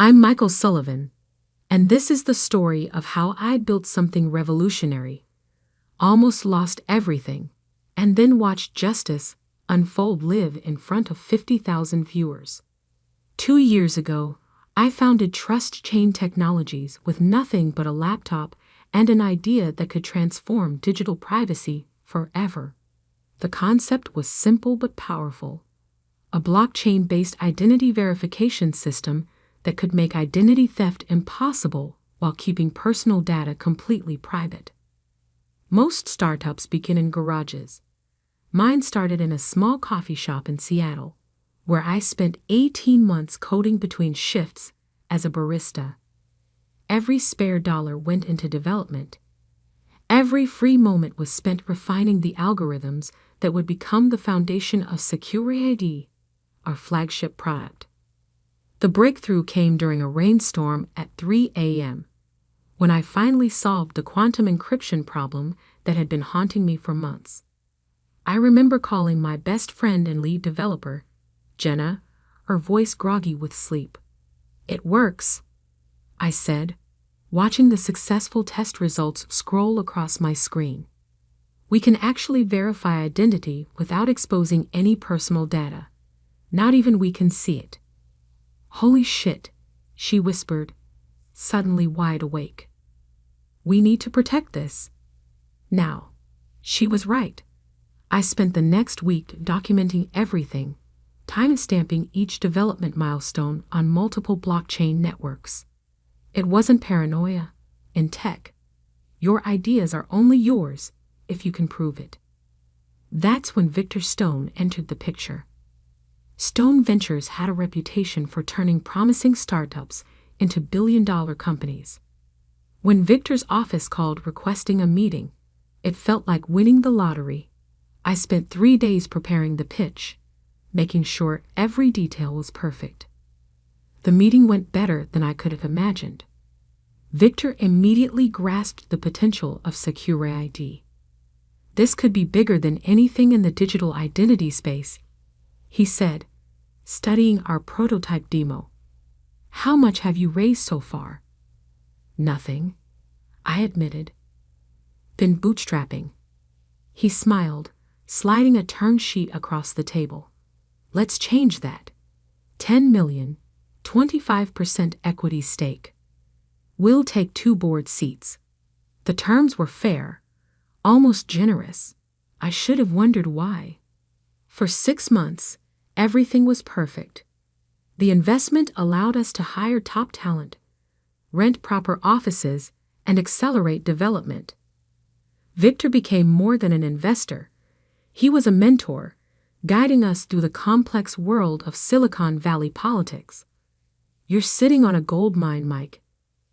I'm Michael Sullivan, and this is the story of how I built something revolutionary, almost lost everything, and then watched justice unfold live in front of 50,000 viewers. 2 years ago, I founded Trust Chain Technologies with nothing but a laptop and an idea that could transform digital privacy forever. The concept was simple but powerful: a blockchain-based identity verification system that could make identity theft impossible while keeping personal data completely private. Most startups begin in garages. Mine started in a small coffee shop in Seattle, where I spent 18 months coding between shifts as a barista. Every spare dollar went into development. Every free moment was spent refining the algorithms that would become the foundation of SecureID, our flagship product. The breakthrough came during a rainstorm at 3 a.m., when I finally solved the quantum encryption problem that had been haunting me for months. I remember calling my best friend and lead developer, Jenna, her voice groggy with sleep. "It works," I said, watching the successful test results scroll across my screen. "We can actually verify identity without exposing any personal data. Not even we can see it." "Holy shit," she whispered, suddenly wide awake. "We need to protect this now." She was right. I spent the next week documenting everything, timestamping each development milestone on multiple blockchain networks. It wasn't paranoia. In tech, your ideas are only yours if you can prove it. That's when Victor Stone entered the picture. Stone Ventures had a reputation for turning promising startups into billion-dollar companies. When Victor's office called requesting a meeting, it felt like winning the lottery. I spent 3 days preparing the pitch, making sure every detail was perfect. The meeting went better than I could have imagined. Victor immediately grasped the potential of SecureID. "This could be bigger than anything in the digital identity space," he said, studying our prototype demo. "How much have you raised so far?" "Nothing," I admitted. "Been bootstrapping." He smiled, sliding a term sheet across the table. "Let's change that. 10 million, 25% equity stake. We'll take 2 board seats." The terms were fair, almost generous. I should have wondered why. For 6 months, everything was perfect. The investment allowed us to hire top talent, rent proper offices, and accelerate development. Victor became more than an investor. He was a mentor, guiding us through the complex world of Silicon Valley politics. "You're sitting on a gold mine, Mike,"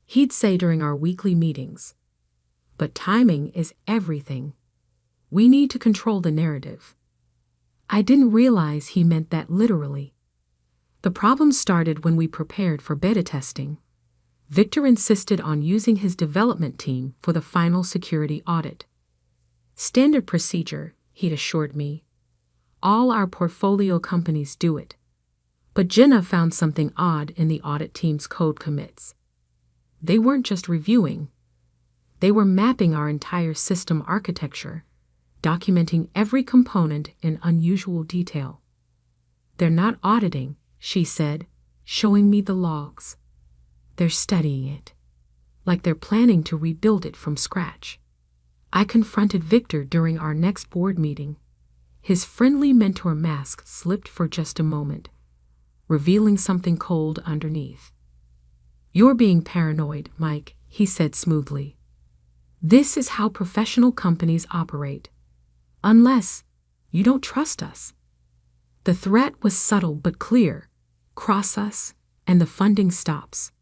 he'd say during our weekly meetings. "But timing is everything. We need to control the narrative." I didn't realize he meant that literally. The problem started when we prepared for beta testing. Victor insisted on using his development team for the final security audit. "Standard procedure," he'd assured me. "All our portfolio companies do it." But Jenna found something odd in the audit team's code commits. They weren't just reviewing. They were mapping our entire system architecture, documenting every component in unusual detail. "They're not auditing," she said, showing me the logs. "They're studying it, like they're planning to rebuild it from scratch." I confronted Victor during our next board meeting. His friendly mentor mask slipped for just a moment, revealing something cold underneath. "You're being paranoid, Mike," he said smoothly. "This is how professional companies operate. Unless you don't trust us." The threat was subtle but clear: cross us, and the funding stops.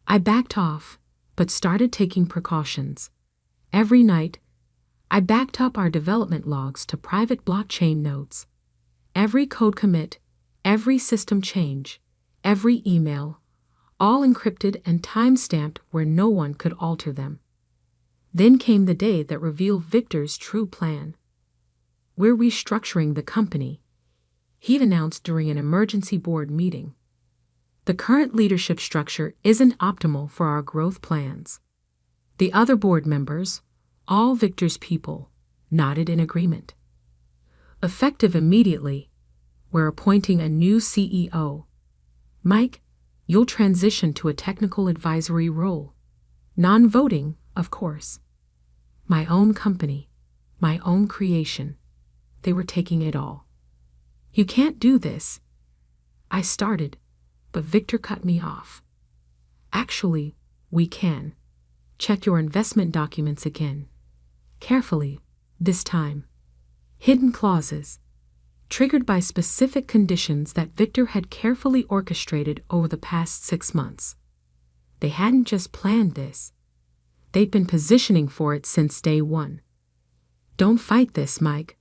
I backed off, but started taking precautions. Every night, I backed up our development logs to private blockchain nodes. Every code commit, every system change, every email, all encrypted and time-stamped where no one could alter them. Then came the day that revealed Victor's true plan. "We're restructuring the company," he'd announced during an emergency board meeting. The current leadership structure isn't optimal for our growth plans. The other board members, all Victor's people, nodded in agreement. Effective immediately, we're appointing a new CEO. Mike, you'll transition to a technical advisory role. Non-voting, of course. My own company, my own creation. They were taking it all. You can't do this. I started, but Victor cut me off. Actually, we can. Check your investment documents again. Carefully, this time. Hidden clauses, triggered by specific conditions that Victor had carefully orchestrated over the past 6 months. They hadn't just planned this. They'd been positioning for it since day one. Don't fight this, Mike,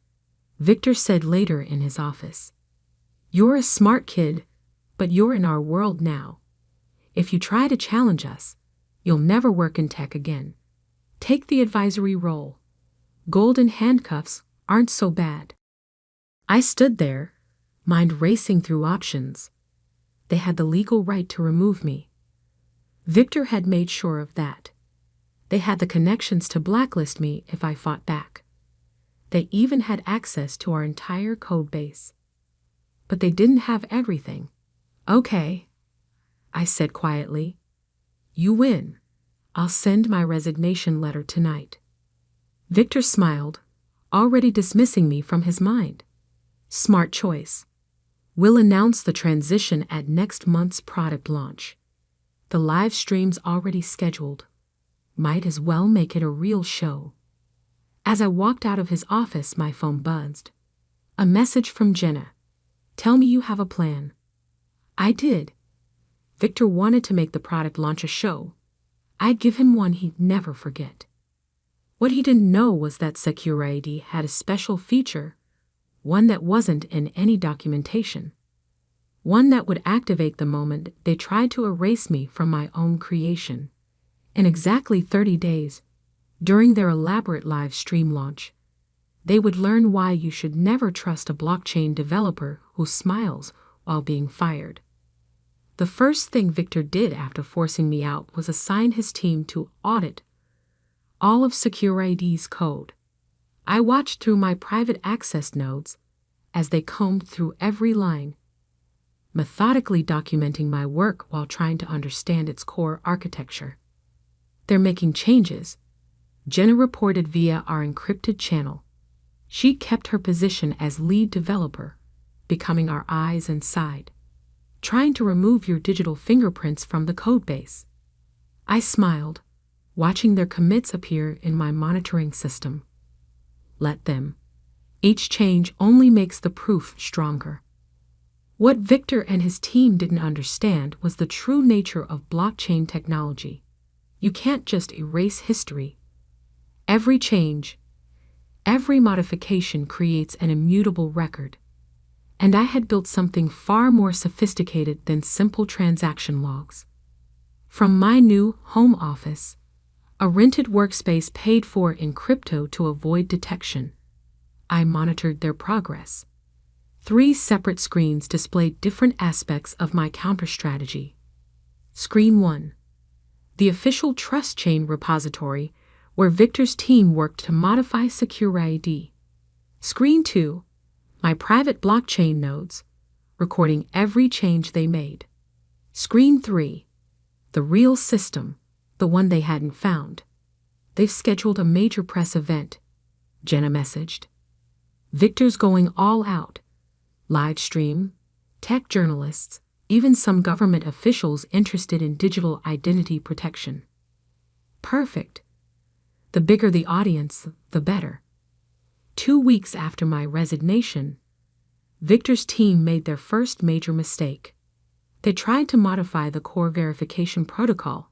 Victor said later in his office. You're a smart kid, but you're in our world now. If you try to challenge us, you'll never work in tech again. Take the advisory role. Golden handcuffs aren't so bad. I stood there, mind racing through options. They had the legal right to remove me. Victor had made sure of that. They had the connections to blacklist me if I fought back. They even had access to our entire code base. But they didn't have everything. Okay, I said quietly. You win. I'll send my resignation letter tonight. Victor smiled, already dismissing me from his mind. Smart choice. We'll announce the transition at next month's product launch. The live stream's already scheduled. Might as well make it a real show. As I walked out of his office, my phone buzzed. A message from Jenna. Tell me you have a plan. I did. Victor wanted to make the product launch a show. I'd give him one he'd never forget. What he didn't know was that Secure ID had a special feature, one that wasn't in any documentation. One that would activate the moment they tried to erase me from my own creation. In exactly 30 days, during their elaborate live stream launch, they would learn why you should never trust a blockchain developer who smiles while being fired. The first thing Victor did after forcing me out was assign his team to audit all of Secure ID's code. I watched through my private access nodes as they combed through every line, methodically documenting my work while trying to understand its core architecture. They're making changes, Jenna reported via our encrypted channel. She kept her position as lead developer, becoming our eyes and side. Trying to remove your digital fingerprints from the codebase. I smiled, watching their commits appear in my monitoring system. Let them. Each change only makes the proof stronger. What Victor and his team didn't understand was the true nature of blockchain technology. You can't just erase history. Every change, every modification creates an immutable record. And I had built something far more sophisticated than simple transaction logs. From my new home office, a rented workspace paid for in crypto to avoid detection, I monitored their progress. 3 separate screens displayed different aspects of my counter strategy. Screen 1. The official trust chain repository where Victor's team worked to modify Secure ID. Screen 2. My private blockchain nodes, recording every change they made. Screen 3. The real system, the one they hadn't found. They've scheduled a major press event, Jenna messaged. Victor's going all out. Live stream, tech journalists, even some government officials interested in digital identity protection. Perfect. The bigger the audience, the better. 2 weeks after my resignation, Victor's team made their first major mistake. They tried to modify the core verification protocol,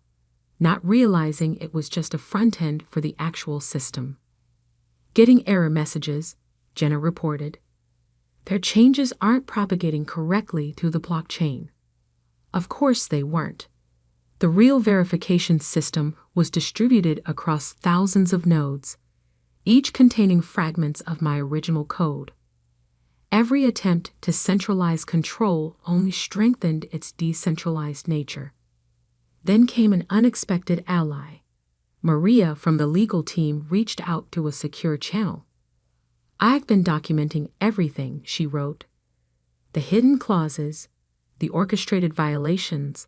not realizing it was just a front end for the actual system. Getting error messages, Jenna reported. Their changes aren't propagating correctly through the blockchain. Of course they weren't. The real verification system was distributed across thousands of nodes, each containing fragments of my original code. Every attempt to centralize control only strengthened its decentralized nature. Then came an unexpected ally. Maria from the legal team reached out to a secure channel. "I've been documenting everything," she wrote. "The hidden clauses, the orchestrated violations,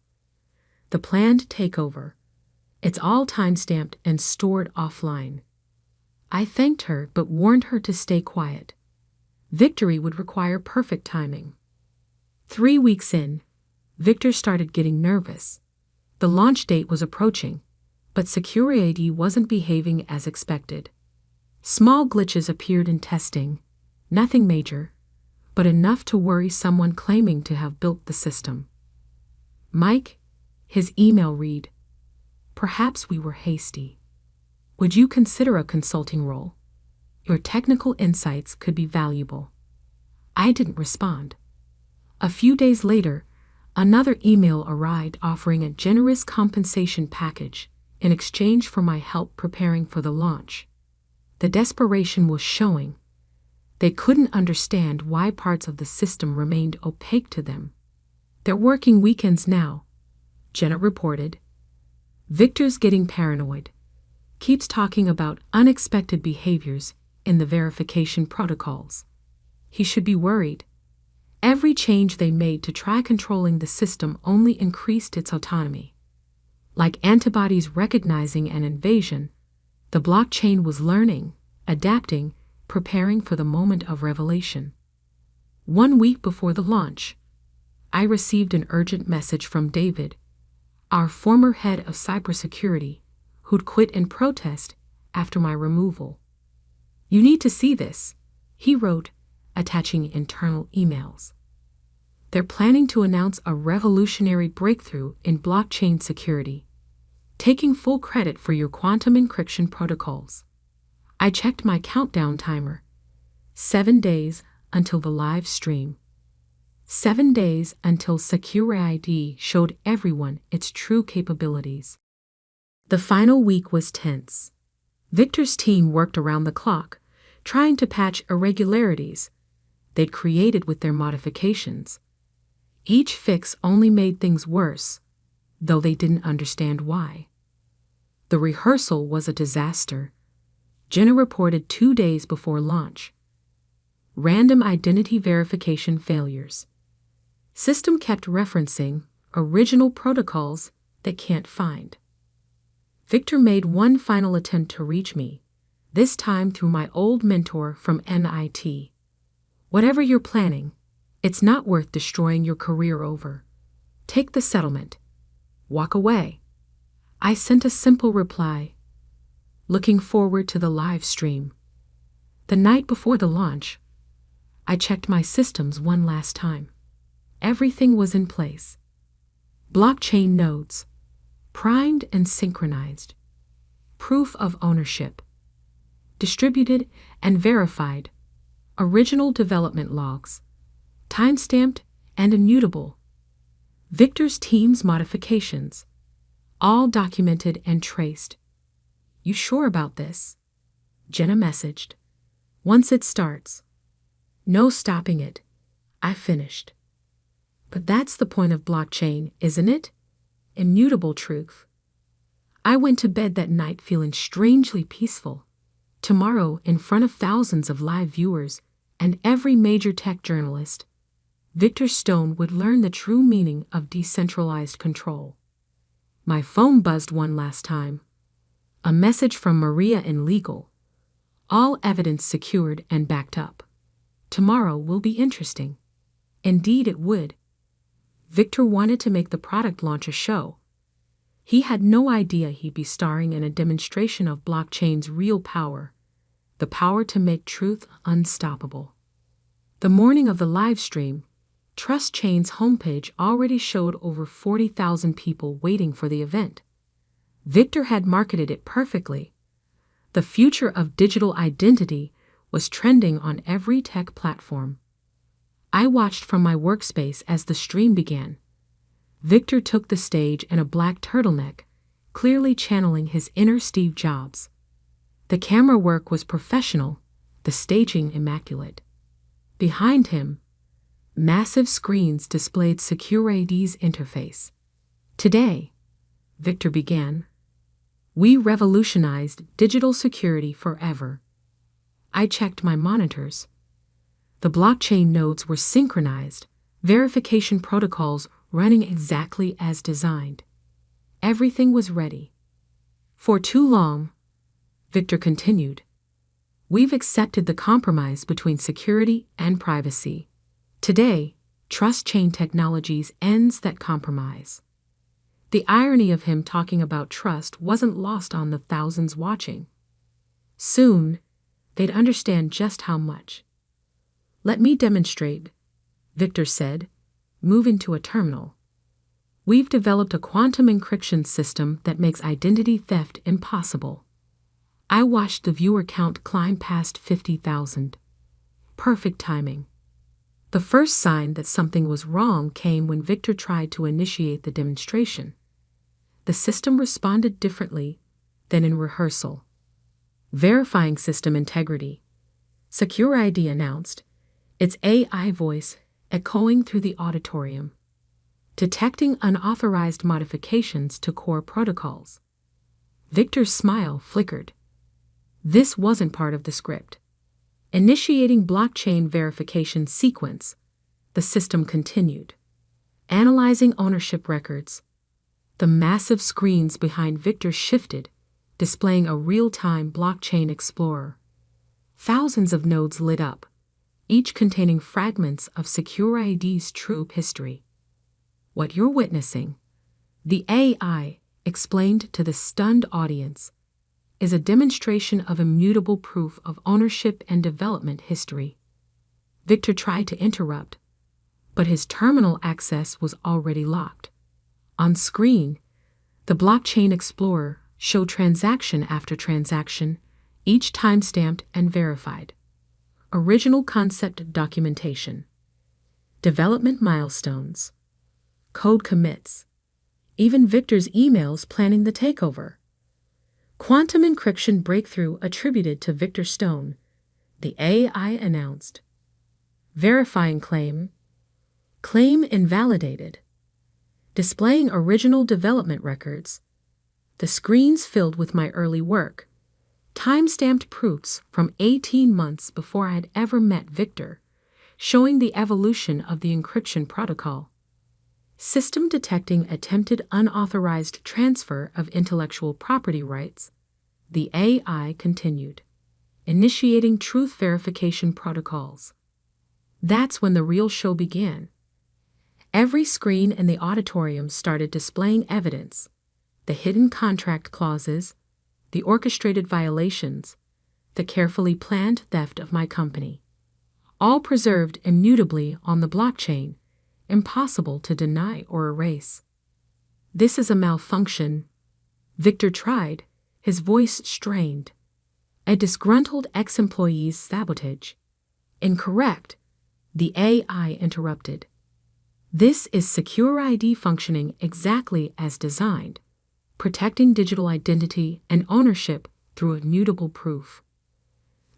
the planned takeover. It's all timestamped and stored offline." I thanked her but warned her to stay quiet. Victory would require perfect timing. 3 weeks in, Victor started getting nervous. The launch date was approaching, but security wasn't behaving as expected. Small glitches appeared in testing, nothing major, but enough to worry someone claiming to have built the system. "Mike," his email read, "perhaps we were hasty. Would you consider a consulting role? Your technical insights could be valuable." I didn't respond. A few days later, another email arrived offering a generous compensation package in exchange for my help preparing for the launch. The desperation was showing. They couldn't understand why parts of the system remained opaque to them. "They're working weekends now," Jenna reported. "Victor's getting paranoid. Keeps talking about unexpected behaviors in the verification protocols. He should be worried. Every change they made to try controlling the system only increased its autonomy. Like antibodies recognizing an invasion, the blockchain was learning, adapting, preparing for the moment of revelation." 1 week before the launch, I received an urgent message from David, our former head of cybersecurity, who'd quit in protest after my removal. "You need to see this," he wrote, attaching internal emails. "They're planning to announce a revolutionary breakthrough in blockchain security, taking full credit for your quantum encryption protocols." I checked my countdown timer. 7 days until the live stream. 7 days until SecurID showed everyone its true capabilities. The final week was tense. Victor's team worked around the clock, trying to patch irregularities they'd created with their modifications. Each fix only made things worse, though they didn't understand why. The rehearsal was a disaster. Jenna reported 2 days before launch. Random identity verification failures. System kept referencing original protocols they can't find. Victor made one final attempt to reach me, this time through my old mentor from MIT. "Whatever you're planning, it's not worth destroying your career over. Take the settlement. Walk away." I sent a simple reply, looking forward to the live stream. The night before the launch, I checked my systems one last time. Everything was in place. Blockchain nodes, primed and synchronized. Proof of ownership, distributed and verified. Original development logs, timestamped and immutable. Victor's team's modifications, all documented and traced. "You sure about this?" Jenna messaged. "Once it starts, no stopping it." I finished. But that's the point of blockchain, isn't it? Immutable truth. I went to bed that night feeling strangely peaceful. Tomorrow, in front of thousands of live viewers and every major tech journalist, Victor Stone would learn the true meaning of decentralized control. My phone buzzed one last time. A message from Maria in legal. All evidence secured and backed up. Tomorrow will be interesting. Indeed it would. Victor wanted to make the product launch a show. He had no idea he'd be starring in a demonstration of blockchain's real power, the power to make truth unstoppable. The morning of the live stream, Trust Chain's homepage already showed over 40,000 people waiting for the event. Victor had marketed it perfectly. The future of digital identity was trending on every tech platform. I watched from my workspace as the stream began. Victor took the stage in a black turtleneck, clearly channeling his inner Steve Jobs. The camera work was professional, the staging immaculate. Behind him, massive screens displayed Secure ID's interface. Today, Victor began, we revolutionized digital security forever. I checked my monitors. The blockchain nodes were synchronized, verification protocols running exactly as designed. Everything was ready. For too long, Victor continued, we've accepted the compromise between security and privacy. Today, Trust Chain Technologies ends that compromise. The irony of him talking about trust wasn't lost on the thousands watching. Soon, they'd understand just how much. Let me demonstrate, Victor said, moving to a terminal. We've developed a quantum encryption system that makes identity theft impossible. I watched the viewer count climb past 50,000. Perfect timing. The first sign that something was wrong came when Victor tried to initiate the demonstration. The system responded differently than in rehearsal. Verifying system integrity, Secure ID announced, its AI voice echoing through the auditorium, detecting unauthorized modifications to core protocols. Victor's smile flickered. This wasn't part of the script. Initiating blockchain verification sequence, the system continued. Analyzing ownership records. The massive screens behind Victor shifted, displaying a real-time blockchain explorer. Thousands of nodes lit up, each containing fragments of Secure ID's true history. What you're witnessing, the AI explained to the stunned audience, is a demonstration of immutable proof of ownership and development history. Victor tried to interrupt, but his terminal access was already locked. On screen, the blockchain explorer showed transaction after transaction, each timestamped and verified. Original concept documentation, development milestones, code commits, even Victor's emails planning the takeover. Quantum encryption breakthrough attributed to Victor Stone, the AI announced. Verifying claim invalidated. Displaying original development records, the screens filled with my early work, time-stamped proofs from 18 months before I had ever met Victor, showing the evolution of the encryption protocol. System detecting attempted unauthorized transfer of intellectual property rights, the AI continued, initiating truth verification protocols. That's when the real show began. Every screen in the auditorium started displaying evidence, the hidden contract clauses, the orchestrated violations, the carefully planned theft of my company, all preserved immutably on the blockchain, impossible to deny or erase. This is a malfunction, Victor tried, his voice strained. A disgruntled ex-employee's sabotage. Incorrect, the AI interrupted. This is Secure ID functioning exactly as designed, protecting digital identity and ownership through immutable proof.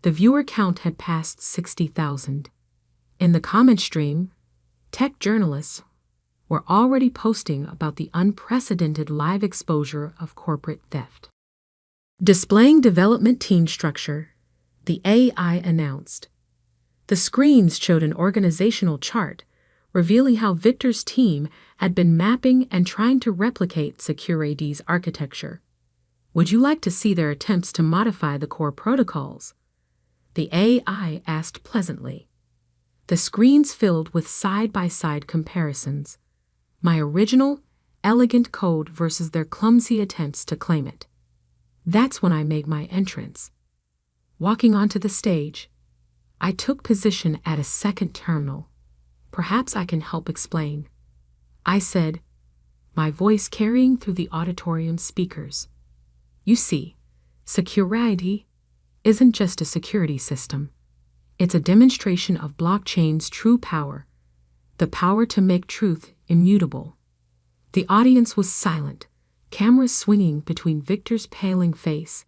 The viewer count had passed 60,000. In the comment stream, tech journalists were already posting about the unprecedented live exposure of corporate theft. Displaying development team structure, the AI announced. The screens showed an organizational chart revealing how Victor's team had been mapping and trying to replicate Secure ID's architecture. Would you like to see their attempts to modify the core protocols? The AI asked pleasantly. The screens filled with side-by-side comparisons. My original, elegant code versus their clumsy attempts to claim it. That's when I made my entrance. Walking onto the stage, I took position at a second terminal. Perhaps I can help explain, I said, my voice carrying through the auditorium speakers. You see, Secure ID isn't just a security system. It's a demonstration of blockchain's true power, the power to make truth immutable. The audience was silent, cameras swinging between Victor's paling face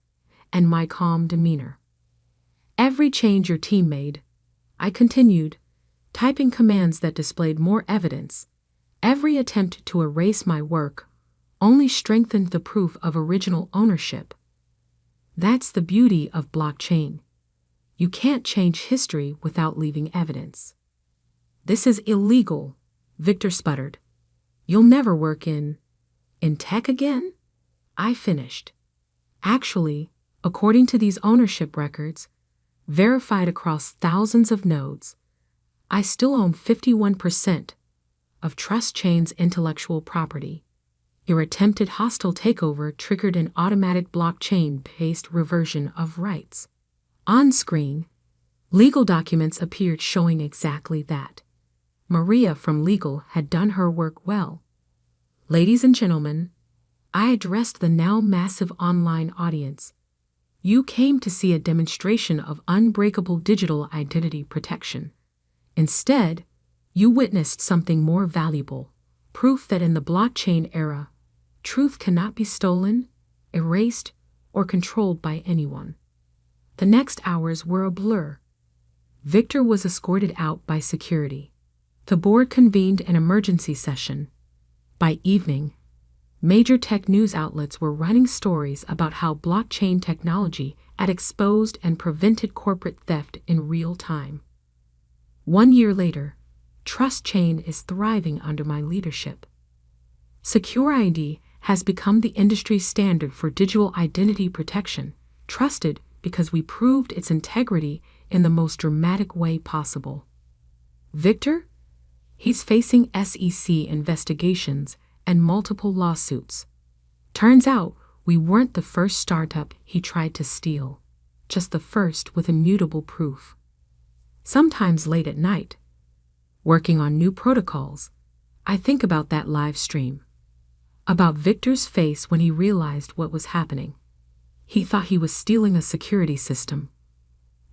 and my calm demeanor. Every change your team made, I continued, typing commands that displayed more evidence. Every attempt to erase my work only strengthened the proof of original ownership. That's the beauty of blockchain. You can't change history without leaving evidence. This is illegal, Victor sputtered. You'll never work in tech again? I finished. Actually, according to these ownership records, verified across thousands of nodes, I still own 51% of Trust Chain's intellectual property. Your attempted hostile takeover triggered an automatic blockchain-based reversion of rights. On screen, legal documents appeared showing exactly that. Maria from legal had done her work well. Ladies and gentlemen, I addressed the now massive online audience. You came to see a demonstration of unbreakable digital identity protection. Instead, you witnessed something more valuable, proof that in the blockchain era, truth cannot be stolen, erased, or controlled by anyone. The next hours were a blur. Victor was escorted out by security. The board convened an emergency session. By evening, major tech news outlets were running stories about how blockchain technology had exposed and prevented corporate theft in real time. 1 year later, Trust Chain is thriving under my leadership. Secure ID has become the industry standard for digital identity protection, trusted because we proved its integrity in the most dramatic way possible. Victor? He's facing SEC investigations and multiple lawsuits. Turns out we weren't the first startup he tried to steal, just the first with immutable proof. Sometimes late at night, working on new protocols, I think about that live stream. About Victor's face when he realized what was happening. He thought he was stealing a security system.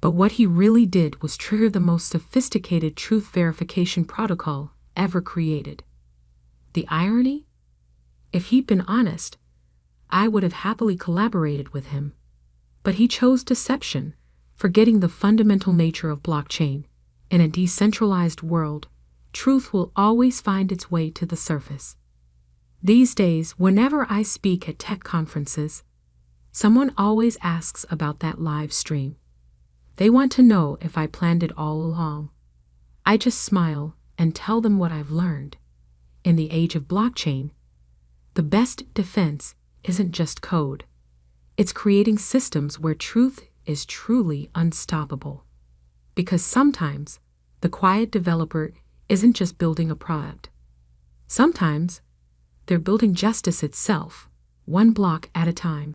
But what he really did was trigger the most sophisticated truth verification protocol ever created. The irony? If he'd been honest, I would have happily collaborated with him. But he chose deception, forgetting the fundamental nature of blockchain. In a decentralized world, truth will always find its way to the surface. These days, whenever I speak at tech conferences, someone always asks about that live stream. They want to know if I planned it all along. I just smile and tell them what I've learned. In the age of blockchain, the best defense isn't just code. It's creating systems where truth is truly unstoppable. Because sometimes, the quiet developer isn't just building a product. Sometimes, they're building justice itself, one block at a time.